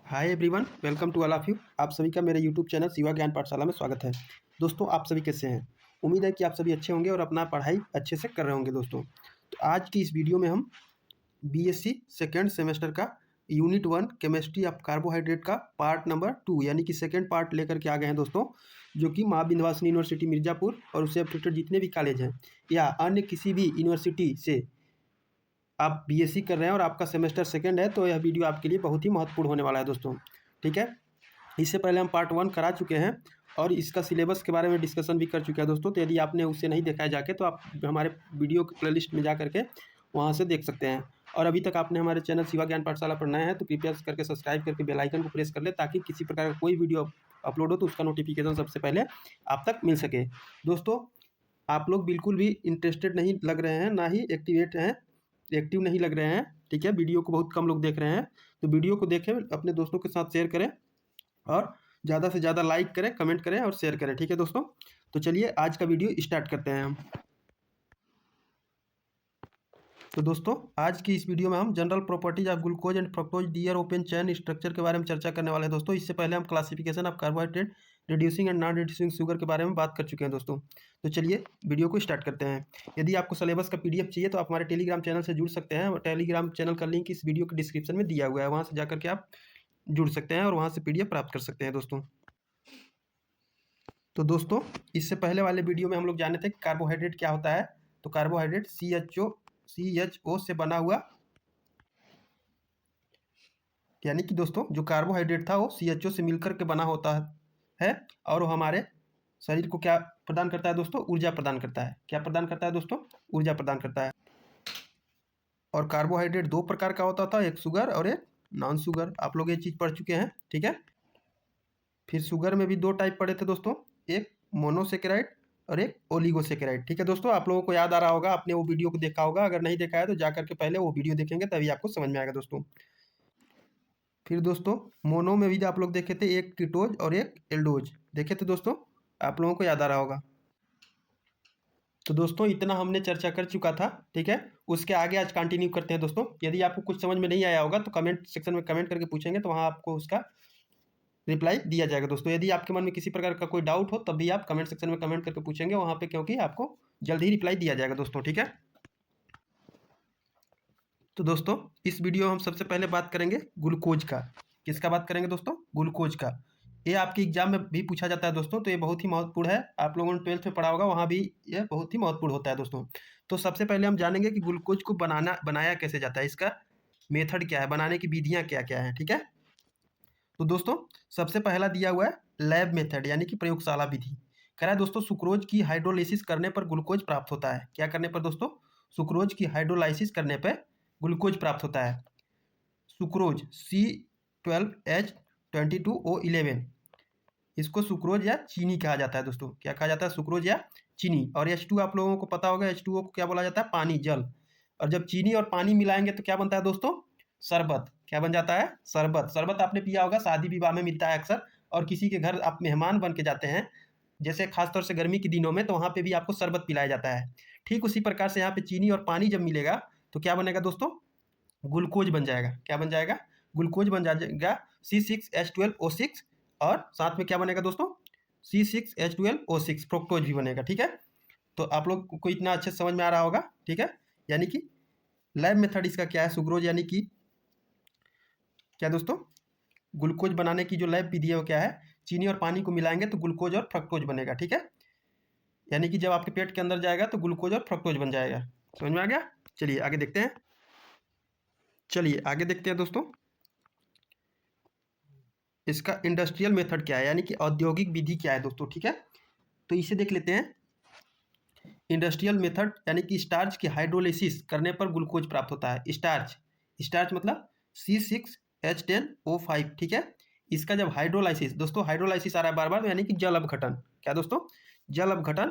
Hi everyone, welcome to all of you. आप सभी का मेरे यूट्यूब चैनल शिवा ज्ञान पाठशाला में स्वागत है। दोस्तों, आप सभी कैसे हैं? उम्मीद है कि आप सभी अच्छे होंगे और अपना पढ़ाई अच्छे से कर रहे होंगे। दोस्तों, तो आज की इस वीडियो में हम बीएससी सेकेंड सेमेस्टर का यूनिट 1 केमिस्ट्री ऑफ कार्बोहाइड्रेट का पार्ट नंबर 2 यानी कि सेकेंड पार्ट लेकर के आ गए हैं दोस्तों, जो कि माँ विंध्यवासिनी यूनिवर्सिटी मिर्ज़ापुर और उससे एफिलेटेड जितने भी कॉलेज हैं या अन्य किसी भी यूनिवर्सिटी से आप बीएससी कर रहे हैं और आपका सेमेस्टर सेकंड है, तो यह वीडियो आपके लिए बहुत ही महत्वपूर्ण होने वाला है दोस्तों। ठीक है, इससे पहले हम पार्ट 1 करा चुके हैं और इसका सिलेबस के बारे में डिस्कशन भी कर चुके हैं दोस्तों। तो यदि आपने उसे नहीं देखा है जाके, तो आप हमारे वीडियो के प्लेलिस्ट में जा करके वहाँ से देख सकते हैं। और अभी तक आपने हमारे चैनल शिवा ज्ञान पाठशाला पर नए हैं तो कृपया करके सब्सक्राइब करके बेल आइकन को प्रेस कर ले, ताकि किसी प्रकार का कोई वीडियो अपलोड हो तो उसका नोटिफिकेशन सबसे पहले आप तक मिल सके। दोस्तों, आप लोग बिल्कुल भी इंटरेस्टेड नहीं लग रहे हैं, ना ही एक्टिव नहीं लग रहे हैं। ठीक है, वीडियो को बहुत कम लोग देख रहे हैं, तो वीडियो को देखें, अपने दोस्तों के साथ शेयर करें और ज़्यादा से ज़्यादा लाइक करें, कमेंट करें और शेयर करें। ठीक है दोस्तों, तो चलिए आज का वीडियो स्टार्ट करते हैं हम। तो दोस्तों, आज की इस वीडियो में हम general properties of glucose and fructose dear open chain structure के बारे में चर्चा करने वाले हैं दोस्तों। इससे पहले हम classification of carbohydrate, reducing and non reducing sugar के बारे में बात कर चुके हैं दोस्तों। तो चलिए वीडियो को स्टार्ट करते हैं। यदि आपको सिलेबस का पीडीएफ चाहिए तो आप हमारे टेलीग्राम चैनल से जुड़ सकते हैं। टेलीग्राम चैनल का लिंक इस वीडियो के डिस्क्रिप्शन में दिया हुआ है, वहाँ से जाकर के आप जुड़ सकते हैं और वहाँ से पीडीएफ प्राप्त कर सकते हैं दोस्तों। तो दोस्तों, इससे पहले वाले वीडियो में हम लोग जाने थे कि कार्बोहाइड्रेट क्या होता है। तो कार्बोहाइड्रेट CHO से बना हुआ, यानी कि दोस्तों जो कार्बोहाइड्रेट था वो CHO से मिलकर के बना होता है और वो हमारे शरीर को क्या प्रदान करता है दोस्तों? ऊर्जा प्रदान करता है। क्या प्रदान करता है दोस्तों? ऊर्जा प्रदान करता है। और कार्बोहाइड्रेट दो प्रकार का होता था, एक शुगर और एक नॉन शुगर। आप लोग ये चीज़ पढ़ चुके हैं। ठीक है, फिर शुगर में भी दो टाइप पढ़े थे दोस्तों, एक मोनोसेकेराइड और एक ओलिगोसेकेराइड। ठीक है दोस्तों, आप लोगों को याद आ रहा होगा, आपने वो वीडियो को देखा होगा। अगर नहीं देखा है तो जा करके पहले वो वीडियो देखेंगे, तभी आपको समझ में आएगा दोस्तों। फिर दोस्तों, मोनो में भी आप लोग देखे थे, एक कीटोज और एक एल्डोज देखे थे दोस्तों, आप लोगों को याद आ रहा होगा। तो दोस्तों, इतना हमने चर्चा कर चुका था। ठीक है, उसके आगे आज कंटिन्यू करते हैं दोस्तों। यदि आपको कुछ समझ में नहीं आया होगा तो कमेंट सेक्शन में कमेंट करके पूछेंगे, तो वहाँ आपको उसका रिप्लाई दिया जाएगा दोस्तों। यदि आपके मन में किसी प्रकार का कोई डाउट हो तब भी आप कमेंट सेक्शन में कमेंट करके पूछेंगे वहाँ पे, क्योंकि आपको जल्द ही रिप्लाई दिया जाएगा दोस्तों। ठीक है, तो दोस्तों इस वीडियो में हम सबसे पहले बात करेंगे ग्लूकोज का। किसका बात करेंगे दोस्तों? ग्लूकोज का। ये आपके एग्जाम में भी पूछा जाता है दोस्तों, तो ये बहुत ही महत्वपूर्ण है। आप लोगों ने 12th में पढ़ा होगा, वहाँ भी ये बहुत ही महत्वपूर्ण होता है दोस्तों। तो सबसे पहले हम जानेंगे कि ग्लूकोज को बनाया कैसे जाता है, इसका मेथड क्या है, बनाने की विधियाँ क्या क्या है। ठीक है, तो दोस्तों सबसे पहला दिया हुआ है लैब मेथड, यानी कि प्रयोगशाला विधि। कह रहा है दोस्तों, सुक्रोज की हाइड्रोलाइसिस करने पर ग्लूकोज प्राप्त होता है। क्या करने पर दोस्तों? सुक्रोज की हाइड्रोलाइसिस करने पर ग्लूकोज प्राप्त होता है। सुक्रोज C12H22O11, इसको सुक्रोज या चीनी कहा जाता है दोस्तों। क्या कहा जाता है? सुक्रोज या चीनी। और H2 आप लोगों को पता होगा, H2O को क्या बोला जाता है? पानी, जल। और जब चीनी और पानी मिलाएंगे तो क्या बनता है दोस्तों? शरबत। क्या बन जाता है? शरबत। शरबत आपने पिया होगा, शादी विवाह में मिलता है अक्सर, और किसी के घर आप मेहमान बन के जाते हैं, जैसे खासतौर से गर्मी के दिनों में, तो वहाँ पे भी आपको शरबत पिलाया जाता है। ठीक उसी प्रकार से यहाँ पे चीनी और पानी जब मिलेगा तो क्या बनेगा दोस्तों? ग्लूकोज बन जाएगा। क्या बन जाएगा? ग्लूकोज बन जाएगा C6H12O6, और साथ में क्या बनेगा दोस्तों? C6H12O6 फ्रुक्टोज भी बनेगा। ठीक है, तो आप लोग को इतना अच्छे से समझ में आ रहा होगा। ठीक है, यानी कि लैब मेथड इसका क्या है? सुक्रोज यानी कि क्या दोस्तों? ग्लूकोज बनाने की जो लैब विधि है वो क्या है? चीनी और पानी को मिलाएंगे तो ग्लूकोज और फ्रक्टोज बनेगा। ठीक है, यानी कि जब आपके पेट के अंदर जाएगा तो ग्लूकोज और फ्रक्टोज बन जाएगा। समझ में आ गया? चलिए आगे देखते हैं। दोस्तों, इसका इंडस्ट्रियल मेथड क्या है, यानी कि औद्योगिक विधि क्या है दोस्तों। ठीक है, तो इसे देख लेते हैं। इंडस्ट्रियल मेथड यानी कि स्टार्च की हाइड्रोलिसिस करने पर ग्लूकोज प्राप्त होता है। स्टार्च मतलब C6H10O5। ठीक है, इसका जब हाइड्रोलाइसिस, दोस्तों हाइड्रोलाइसिस आ रहा है बार बार, यानी कि जल अपघटन। क्या दोस्तों? जल अपघटन,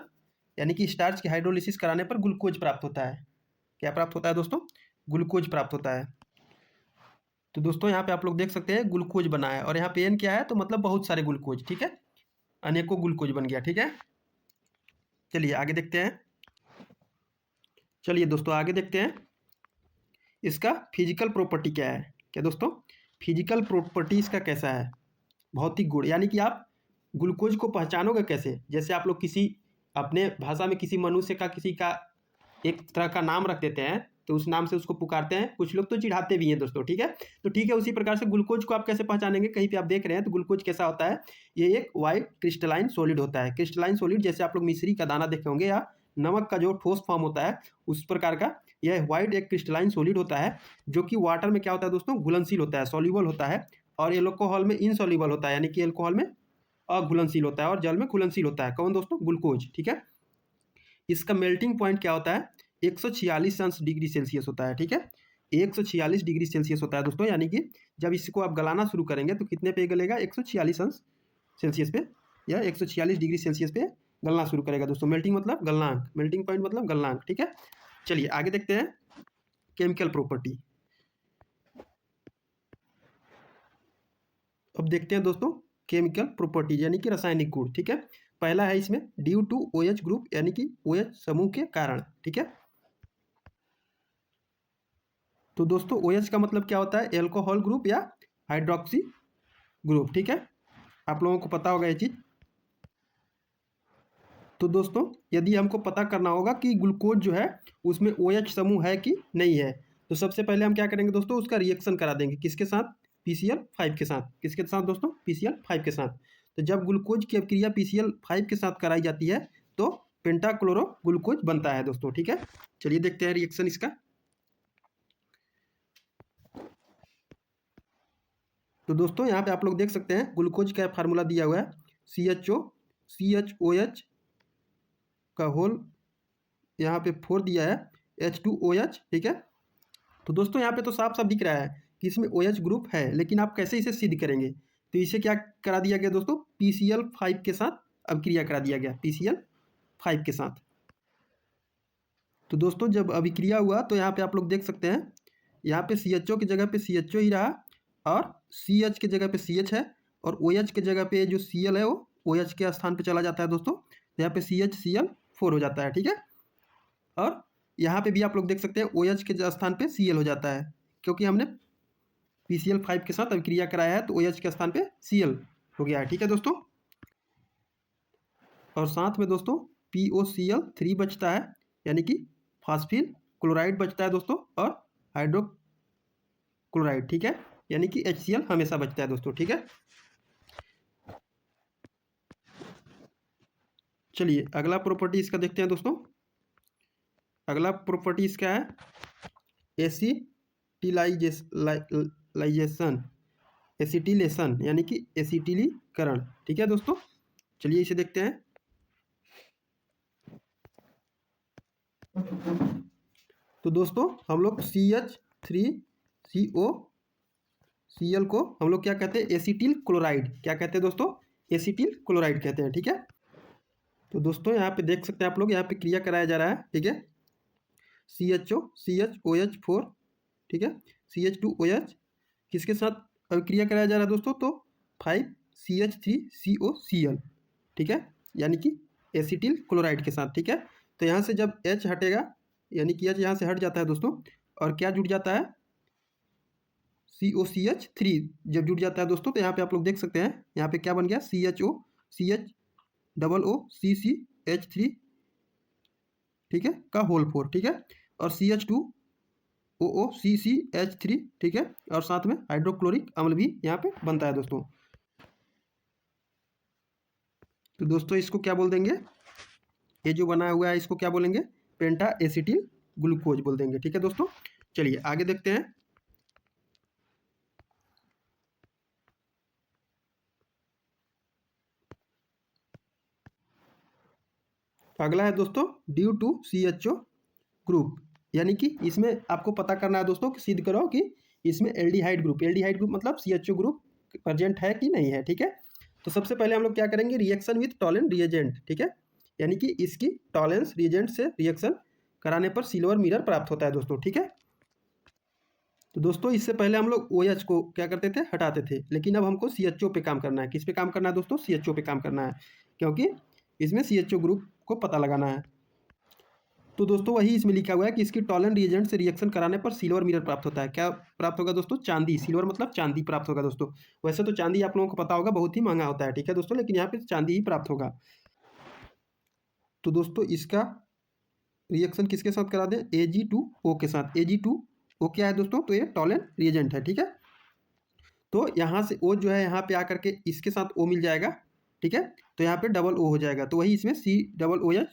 यानी कि स्टार्च की हाइड्रोलिसिस कराने पर ग्लूकोज प्राप्त होता है। क्या प्राप्त होता है दोस्तों? ग्लूकोज प्राप्त होता है। तो दोस्तों यहाँ पे आप लोग देख सकते हैं ग्लूकोज बना है, और यहाँ पे एन क्या है, तो मतलब बहुत सारे ग्लूकोज। ठीक है, अनेकों ग्लूकोज बन गया। ठीक है, चलिए आगे देखते हैं। चलिए दोस्तों आगे देखते हैं, इसका फिजिकल प्रॉपर्टी क्या है। क्या दोस्तों? फिजिकल प्रॉपर्टीज़ का कैसा है, भौतिक गुण, यानी कि आप ग्लूकोज को पहचानोगे कैसे। जैसे आप लोग किसी अपने भाषा में किसी मनुष्य का किसी का एक तरह का नाम रख देते हैं तो उस नाम से उसको पुकारते हैं, कुछ लोग तो चिढ़ाते भी हैं दोस्तों, ठीक है। तो ठीक है, उसी प्रकार से ग्लूकोज को आप कैसे पहचानेंगे, कहीं पे आप देख रहे हैं तो ग्लूकोज कैसा होता है, ये एक वाइट क्रिस्टलाइन सॉलिड होता है। क्रिस्टलाइन सॉलिड जैसे आप लोग मिश्री का दाना देखे होंगे या नमक का जो ठोस फॉर्म होता है उस प्रकार का यह वाइट एक क्रिस्टलाइन सॉलिड होता है, जो कि वाटर में क्या होता है दोस्तों, घुलनशील होता है, सॉल्युबल होता है, और एल्कोहल में इनसॉल्युबल होता है, यानी कि एल्कोहल में अघुलनशील होता है और जल में घुलनशील होता है। कौन दोस्तों, ग्लूकोज, ठीक है। इसका मेल्टिंग पॉइंट क्या होता है, 146 डिग्री सेल्सियस होता है, ठीक है। 146 डिग्री सेल्सियस होता है दोस्तों, यानी कि जब इसको आप गलाना शुरू करेंगे तो कितने पे गलेगा, 146 अंश सेल्सियस पे या 146 डिग्री सेल्सियस पे गलना शुरू करेगा दोस्तों। मेल्टिंग मतलब गलनांक, मेल्टिंग पॉइंट मतलब गलनांक, ठीक है। चलिए आगे देखते हैं केमिकल प्रॉपर्टी। अब देखते हैं दोस्तों केमिकल प्रॉपर्टी यानी कि रासायनिक गुण, ठीक है। पहला है इसमें ड्यू टू OH ग्रुप, यानी कि OH समूह के कारण, ठीक है। तो दोस्तों OH का मतलब क्या होता है, एल्कोहल ग्रुप या हाइड्रोक्सी ग्रुप, ठीक है। आप लोगों को पता होगा ये चीज़। तो दोस्तों यदि हमको पता करना होगा कि ग्लूकोज जो है उसमें OH समूह है कि नहीं है, तो सबसे पहले हम क्या करेंगे दोस्तों, उसका रिएक्शन करा देंगे, किसके साथ, PCl5 के साथ। किसके साथ दोस्तों, PCl5 के साथ। तो जब ग्लूकोज की अभिक्रिया PCl5 के साथ कराई जाती है तो पेंटाक्लोरो ग्लूकोज बनता है दोस्तों, ठीक है। चलिए देखते हैं रिएक्शन इसका। तो दोस्तों यहाँ पे आप लोग देख सकते हैं ग्लूकोज का फार्मूला दिया हुआ है, CHOCHOH का होल यहाँ पे 4 दिया है, H2OH, ठीक है। तो दोस्तों यहाँ पे तो साफ साफ दिख रहा है कि इसमें OH ग्रुप है, लेकिन आप कैसे इसे सिद्ध करेंगे, तो इसे क्या करा दिया गया दोस्तों, PCl5 के साथ अभिक्रिया करा दिया गया, PCl5 के साथ। तो दोस्तों जब अभिक्रिया हुआ तो यहाँ पे आप लोग देख सकते हैं, यहाँ पे CHO की जगह पे CHO ही रहा और CH की जगह पे CH है, और OH की जगह पे जो Cl है वो OH के स्थान पे चला जाता है दोस्तों, तो यहाँ पे CHCl4 हो जाता है, ठीक है। और यहाँ पे भी आप लोग देख सकते हैं OH के स्थान पे Cl हो जाता है, क्योंकि हमने PCl5 के साथ अभिक्रिया कराया है तो OH के स्थान पे Cl हो गया है, ठीक है दोस्तों। और साथ में दोस्तों POCl3 बचता है, यानी कि फास्फिल क्लोराइड बचता है दोस्तों, और हाइड्रोक्लोराइड, ठीक है, यानी कि HCl हमेशा बचता है दोस्तों, ठीक है। चलिए अगला प्रॉपर्टी इसका देखते हैं दोस्तों। अगला प्रॉपर्टी इसका है एसिटिलेशन, यानी कि एसिटिलीकरण, ठीक है दोस्तों। चलिए इसे देखते हैं। तो दोस्तों हम लोग CH3COCl को हम लोग क्या कहते हैं, एसिटिल क्लोराइड, क्या कहते हैं दोस्तों, एसिटिल क्लोराइड कहते हैं, ठीक है। तो दोस्तों यहाँ पे देख सकते हैं आप लोग, यहाँ पे क्रिया कराया जा रहा है, ठीक है। CHOCHOH4, ठीक है, CH2OH किसके साथ अभिक्रिया कराया जा रहा है दोस्तों, तो 5CH3COCl, ठीक है, यानी कि एसिटिल क्लोराइड के साथ, ठीक है। तो यहाँ से जब H हटेगा, यानी कि H यहाँ से हट जाता है दोस्तों, और क्या जुड़ जाता है, COCH3 जब जुड़ जाता है दोस्तों, तो यहाँ पे आप लोग देख सकते हैं, यहाँ पे क्या बन गया, CHOCH CH3, ठीक है, का होल 4, ठीक है, और CH2OOCCH3, ठीक है, और साथ में हाइड्रोक्लोरिक अम्ल भी यहाँ पे बनता है दोस्तों। तो दोस्तों इसको क्या बोल देंगे, ये जो बना हुआ है इसको क्या बोलेंगे, पेंटा एसिटिल ग्लूकोज बोल देंगे, ठीक है दोस्तों। चलिए आगे देखते हैं। अगला है दोस्तों ड्यू टू CHO ग्रुप, यानी कि इसमें आपको पता करना है दोस्तों कि सिद्ध करो कि इसमें एल्डिहाइड ग्रुप मतलब CHO ग्रुप प्रेजेंट है कि नहीं है, ठीक है। तो सबसे पहले हम लोग क्या करेंगे, रिएक्शन विथ टॉलेंट रिएजेंट, ठीक है, यानी कि इसकी टॉलेंस रिएजेंट से रिएक्शन कराने पर सिल्वर मिरर प्राप्त होता है दोस्तों, ठीक है। तो दोस्तों इससे पहले हम लोग OH को क्या करते थे, हटाते थे, लेकिन अब हमको CHO पे काम करना है। किस पे काम करना है दोस्तों, CHO पे काम करना है, क्योंकि इसमें CHO ग्रुप को पता लगाना है। तो दोस्तों वही इसमें लिखा हुआ है कि इसकी टॉलन रिएजेंट से रिएक्शन कराने पर सिल्वर मिरर प्राप्त होता है। क्या प्राप्त होगा दोस्तों? चांदी। सिल्वर मतलब चांदी प्राप्त होगा दोस्तों। वैसे तो चांदी आप लोगों को पता होगा बहुत ही महंगा होता है, ठीक है दोस्तों, लेकिन यहाँ पे चांदी ही प्राप्त होगा। तो दोस्तों इसका रिएक्शन किसके साथ करा दें? Ag2O के साथ। Ag2O क्या है दोस्तों? तो ये टॉलन रिएजेंट है, ठीक है। तो यहाँ से O जो है यहाँ पे आकर के इसके साथ O मिल जाएगा, ठीक है। तो यहाँ पे डबल O हो जाएगा, तो वही इसमें C OH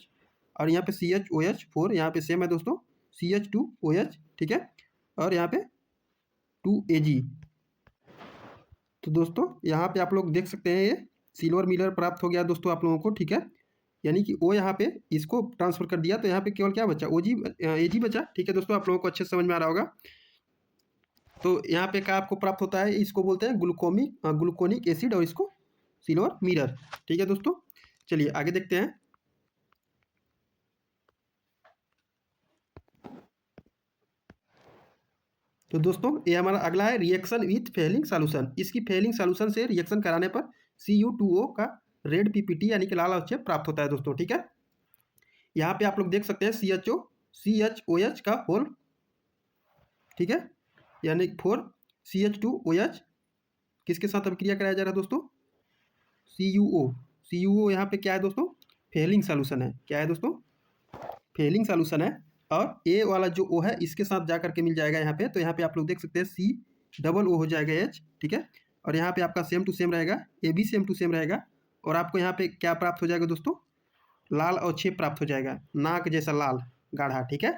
और यहाँ पे CHOH4 यहाँ पे सेम है दोस्तों, CH2OH, ठीक है। और यहाँ पे 2Ag। तो दोस्तों यहाँ पे आप लोग देख सकते हैं ये सिल्वर मिरर प्राप्त हो गया दोस्तों आप लोगों को, ठीक है। यानी कि O यहाँ पे इसको ट्रांसफर कर दिया, तो यहाँ पे केवल क्या बचा? Ag बचा, ठीक है दोस्तों। आप लोगों को अच्छे से समझ में आ रहा होगा। तो यहाँ पे क्या आपको प्राप्त होता है? इसको बोलते हैं ग्लूकोनिक एसिड और इसको सिल्वर मिरर, ठीक है दोस्तों। चलिए आगे देखते हैं। तो दोस्तों ये हमारा अगला है रिएक्शन विथ फेलिंग सॉल्यूशन। इसकी फेलिंग सॉल्यूशन से रिएक्शन कराने पर Cu2O का रेड पीपीटी यानी कि लाल अवक्षेप प्राप्त होता है दोस्तों, ठीक है। यहाँ पे आप लोग देख सकते हैं CHOH का होल, ठीक है, यानी 4 CH2OH किसके साथ अभिक्रिया कराया जा रहा है दोस्तों? CuO यहाँ पे क्या है दोस्तों? फेलिंग सॉल्यूशन है। क्या है दोस्तों? फेलिंग सॉल्यूशन है। और ए वाला जो O है इसके साथ जा करके मिल जाएगा यहाँ पे। तो यहाँ पे आप लोग देख सकते हैं COO हो जाएगा H, ठीक है। और यहाँ पे आपका सेम टू सेम रहेगा, ए भी सेम टू सेम रहेगा। और आपको यहाँ पे क्या प्राप्त हो जाएगा दोस्तों? लाल अवक्षेप प्राप्त हो जाएगा, नाक जैसा लाल गाढ़ा, ठीक है।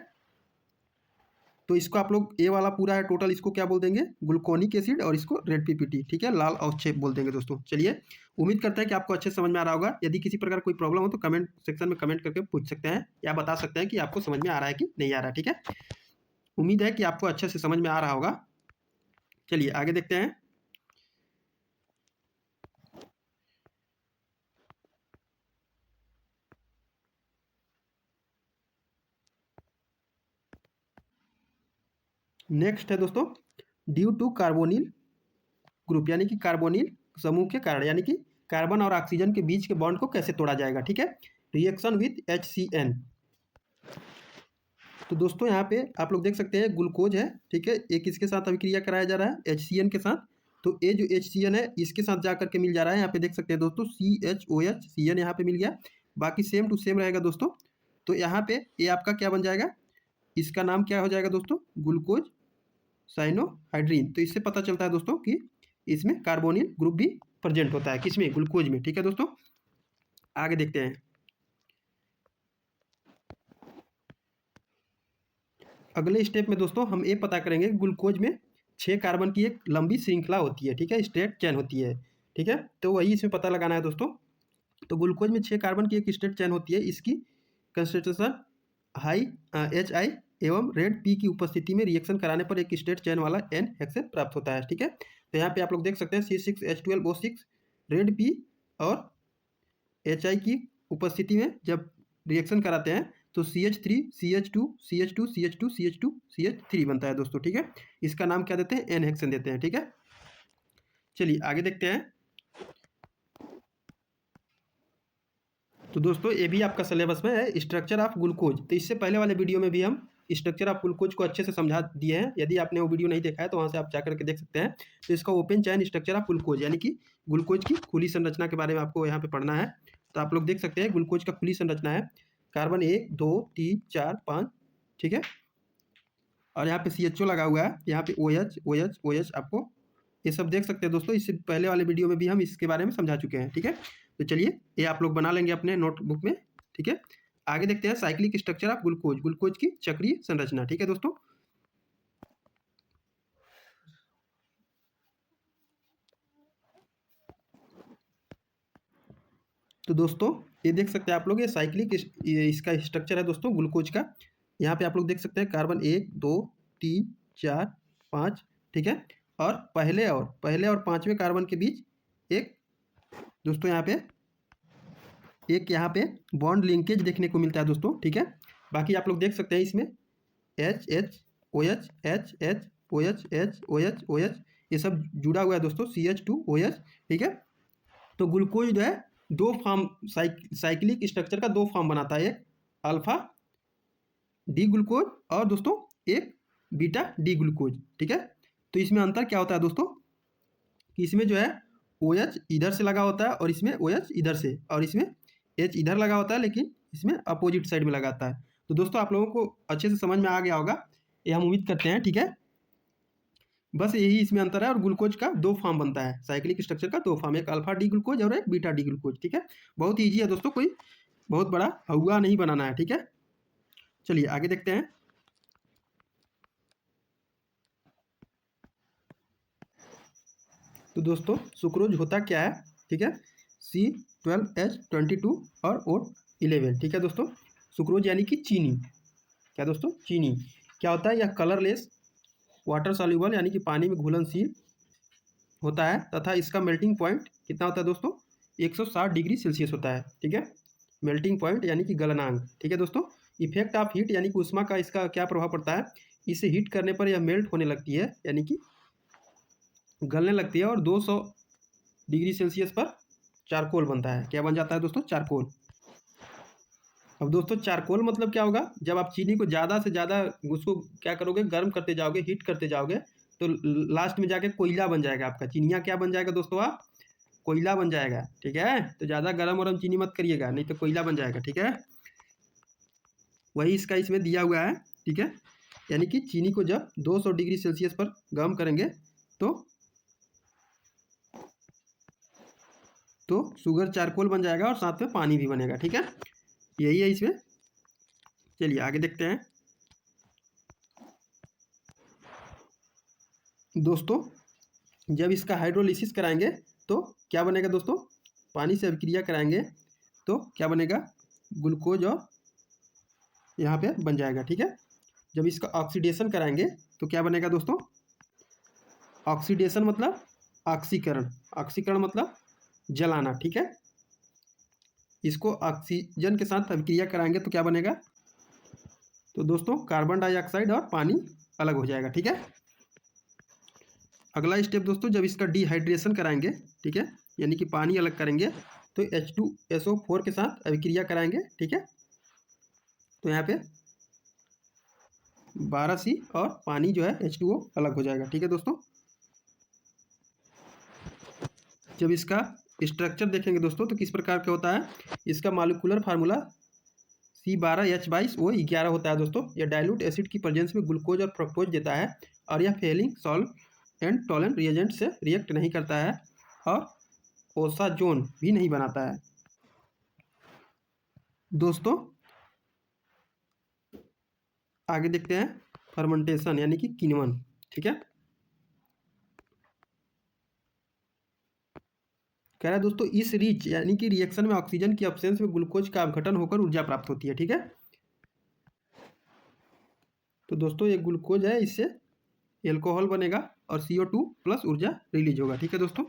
तो इसको आप लोग ए वाला पूरा है टोटल, इसको क्या बोल देंगे? ग्लूकोनिक एसिड और इसको रेड पीपीटी, ठीक है, लाल अवक्षेप बोल देंगे दोस्तों। चलिए उम्मीद करते हैं कि आपको अच्छे से समझ में आ रहा होगा। यदि किसी प्रकार कोई प्रॉब्लम हो तो कमेंट सेक्शन में कमेंट करके पूछ सकते हैं या बता सकते हैं कि आपको समझ में आ रहा है कि नहीं आ रहा है, ठीक है। उम्मीद है कि आपको अच्छे से समझ में आ रहा होगा। चलिए आगे देखते हैं। नेक्स्ट है दोस्तों ड्यू टू कार्बोनिल ग्रुप, यानी कि कार्बोनिल समूह के कारण, यानी कि कार्बन और ऑक्सीजन के बीच के बॉन्ड को कैसे तोड़ा जाएगा, ठीक है। Reaction with HCN। तो दोस्तों यहाँ पे आप लोग देख सकते हैं ग्लूकोज है, ठीक है, एक इसके साथ अभिक्रिया कराया जा रहा है HCN के साथ। तो ये जो HCN है इसके साथ जा करके मिल जा रहा है, यहाँ पे देख सकते हैं दोस्तों CHOH CN यहाँ पे मिल गया। बाकी सेम टू सेम रहेगा दोस्तों। तो यहाँ पे ये आपका क्या बन जाएगा? इसका नाम क्या हो जाएगा दोस्तों? Glucose cyanohydrin. तो इससे पता चलता है दोस्तों कि इसमें कार्बोनिल ग्रुप भी प्रेजेंट होता है, किसमें? ग्लूकोज में, ठीक है दोस्तों। आगे देखते हैं। अगले स्टेप में दोस्तों हम ये पता करेंगे ग्लूकोज में 6 कार्बन की एक लंबी श्रृंखला होती है, ठीक है, स्ट्रेट चेन होती है, ठीक है। तो वही इसमें पता लगाना है दोस्तों। तो ग्लूकोज में 6 कार्बन की एक स्ट्रेट चेन होती है, इसकी कंसंट्रेशन हाई HI एवं रेड P की उपस्थिति में रिएक्शन कराने पर एक स्ट्रेट चेन वाला N हेक्सेन प्राप्त होता है, ठीक है। तो यहाँ पे आप लोग देख सकते हैं C6H12O6 रेड P और HI की उपस्थिति में जब रिएक्शन कराते हैं तो CH3 CH2 CH2 CH2 CH2 CH3 बनता है दोस्तों, ठीक है। इसका नाम क्या देते हैं? N हेक्सेन देते हैं, ठीक है। चलिए आगे देखते हैं। तो दोस्तों ये भी आपका सिलेबस में है स्ट्रक्चर ऑफ ग्लूकोज। तो इससे पहले वाले वीडियो में भी हम स्ट्रक्चर ऑफ ग्लूकोज को अच्छे से समझा दिए हैं। यदि आपने वो वीडियो नहीं देखा है तो वहाँ से आप जाकर के देख सकते हैं। तो इसका open chain structure of glucose यानी कि ग्लूकोज की खुली संरचना के बारे में आपको यहाँ पे पढ़ना है। तो आप लोग देख सकते हैं ग्लूकोज का खुली संरचना है कार्बन 1 2 3 4 5, ठीक है। और यहाँ पे CHO लगा हुआ है, यहाँ पे OH आपको ये सब देख सकते हैं दोस्तों। इससे पहले वाले वीडियो में भी हम इसके बारे में समझा चुके हैं, ठीक है। तो चलिए ये आप लोग बना लेंगे अपने नोटबुक में, ठीक है। आगे देखते हैं cyclic structure of glucose, glucose की चक्रीय संरचना, ठीक है दोस्तों। तो दोस्तों ये देख सकते हैं आप लोग, ये साइक्लिक इसका स्ट्रक्चर है दोस्तों ग्लूकोज का। यहाँ पे आप लोग देख सकते हैं कार्बन 1 2 3 4 5, ठीक है। और पहले और पांचवें कार्बन के बीच एक दोस्तों यहाँ पे बॉन्ड लिंकेज देखने को मिलता है दोस्तों, ठीक है। बाकी आप लोग देख सकते हैं इसमें H OH H OH ये सब जुड़ा हुआ है दोस्तों, CH2OH, ठीक है। तो ग्लूकोज जो है दो फॉर्म साइक्लिक स्ट्रक्चर का दो फॉर्म बनाता है, एक अल्फा डी ग्लूकोज और दोस्तों एक बीटा डी ग्लूकोज। ठीक है, तो इसमें अंतर क्या होता है दोस्तों कि इसमें जो है OH इधर से लगा होता है और इसमें OH इधर से, और इसमें H इधर लगा होता है लेकिन इसमें अपोजिट साइड में लगाता है। तो दोस्तों आप लोगों को अच्छे से समझ में आ गया होगा, ये हम उम्मीद करते हैं। ठीक है, बस यही इसमें अंतर है। और ग्लूकोज का 2 फॉर्म बनता है, साइक्लिक स्ट्रक्चर का 2 फॉर्म, एक अल्फा डी ग्लूकोज और एक बीटा डी ग्लूकोज। ठीक है, बहुत ईजी है दोस्तों, कोई बहुत बड़ा हवा नहीं बनाना है। ठीक है, चलिए आगे देखते हैं। तो दोस्तों सुक्रोज होता क्या है? ठीक है, C12H22 और O11। ठीक है दोस्तों, सुक्रोज यानी कि चीनी। क्या दोस्तों? चीनी। क्या होता है? यह कलरलेस, वाटर सॉल्यूबल यानी कि पानी में घुलनशील होता है तथा इसका मेल्टिंग पॉइंट कितना होता है दोस्तों? 160 डिग्री सेल्सियस होता है। ठीक है, मेल्टिंग पॉइंट यानी कि गलनांक। ठीक है दोस्तों, इफेक्ट ऑफ हीट यानी कि उष्मा का इसका क्या प्रभाव पड़ता है? इसे हीट करने पर यह मेल्ट होने लगती है यानी कि गलने लगती है और 200 डिग्री सेल्सियस पर चारकोल बनता है। क्या बन जाता है दोस्तों? चारकोल। अब दोस्तों चारकोल मतलब क्या होगा? जब आप चीनी को ज़्यादा से ज़्यादा उसको क्या करोगे, गर्म करते जाओगे, हीट करते जाओगे, तो लास्ट में जाके कोयला बन जाएगा आपका। चीनियाँ क्या बन जाएगा दोस्तों? आप कोयला बन जाएगा। ठीक है, तो ज़्यादा गर्म वरम चीनी मत करिएगा, नहीं तो कोयला बन जाएगा। ठीक है, वही इसका इसमें दिया हुआ है। ठीक है, यानी कि चीनी को जब 200 डिग्री सेल्सियस पर गर्म करेंगे तो शुगर चारकोल बन जाएगा और साथ में पानी भी बनेगा। ठीक है, यही है इसमें। चलिए आगे देखते हैं दोस्तों। जब इसका हाइड्रोलिसिस कराएंगे तो क्या बनेगा दोस्तों? पानी से अभिक्रिया कराएंगे तो क्या बनेगा? ग्लूकोज और यहाँ पे बन जाएगा। ठीक है, जब इसका ऑक्सीडेशन कराएंगे तो क्या बनेगा दोस्तों? ऑक्सीडेशन मतलब ऑक्सीकरण, ऑक्सीकरण मतलब जलाना। ठीक है, इसको ऑक्सीजन के साथ अभिक्रिया कराएंगे तो क्या बनेगा? तो दोस्तों कार्बन डाइऑक्साइड और पानी अलग हो जाएगा। ठीक है, अगला स्टेप दोस्तों, जब इसका डिहाइड्रेशन कराएंगे, ठीक है, यानी कि पानी अलग करेंगे, तो H2SO4 के साथ अभिक्रिया कराएंगे। ठीक है, तो यहाँ पे 12C और पानी जो है H2O अलग हो जाएगा। ठीक है दोस्तों, जब इसका स्ट्रक्चर देखेंगे दोस्तों तो किस प्रकार का होता है? इसका मॉलिक्यूलर फार्मूला C12H22O11 होता है दोस्तों। यह डाइल्यूट एसिड की प्रेजेंस में ग्लूकोज और फ्रक्टोज देता है और यह Fehling salt and Tollens reagent से रिएक्ट नहीं करता है और ओसाजोन भी नहीं बनाता है। दोस्तों आगे देखते हैं फर्मेंटेशन यानी कि किण्वन। ठीक है, कह रहा है दोस्तों इस रिच यानी कि रिएक्शन में ऑक्सीजन की एब्सेंस में ग्लूकोज का अपघटन होकर ऊर्जा प्राप्त होती है। ठीक है, तो दोस्तों ये ग्लूकोज है, इससे एल्कोहल बनेगा और CO2 प्लस ऊर्जा रिलीज होगा। ठीक है दोस्तों,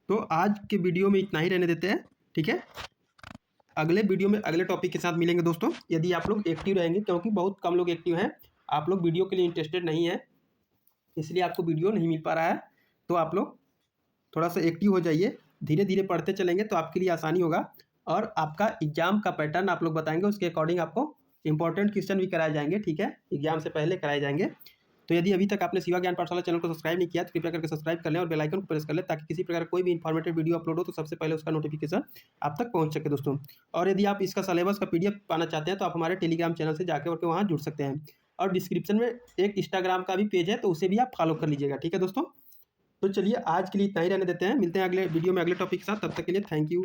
तो आज के वीडियो में इतना ही रहने देते हैं। ठीक है, अगले वीडियो में अगले टॉपिक के साथ मिलेंगे दोस्तों। यदि आप लोग एक्टिव रहेंगे, क्योंकि बहुत कम लोग एक्टिव हैं, आप लोग वीडियो के लिए इंटरेस्टेड नहीं है, इसलिए आपको वीडियो नहीं मिल पा रहा है, तो आप लोग थोड़ा सा एक्टिव हो जाइए, धीरे धीरे पढ़ते चलेंगे तो आपके लिए आसानी होगा। और आपका एग्जाम का पैटर्न आप लोग बताएंगे, उसके अकॉर्डिंग आपको इंपॉर्टेंट क्वेश्चन भी कराए जाएंगे। ठीक है, एग्जाम से पहले कराए जाएंगे। तो यदि अभी तक आपने शिवा ज्ञान पाठशाला चैनल को सब्सक्राइब नहीं किया तो कृपया करके सब्सक्राइब कर लें और बेल आइकन को प्रेस कर लें, ताकि किसी प्रकार कोई भी इंफॉर्मेटिव वीडियो अपलोड हो तो सबसे पहले उसका नोटिफिकेशन आप तक पहुंच सके दोस्तों। और यदि आप इसका सिलेबस का PDF पाना चाहते हैं तो आप हमारे टेलीग्राम चैनल से जाकर और वहाँ जुड़ सकते हैं। और डिस्क्रिप्शन में एक इंस्टाग्राम का भी पेज है, तो उसे भी आप फॉलो कर लीजिएगा। ठीक है दोस्तों, तो चलिए आज के लिए इतना ही रहने देते हैं, मिलते हैं अगले वीडियो में अगले टॉपिक के साथ। तब तक के लिए थैंक यू।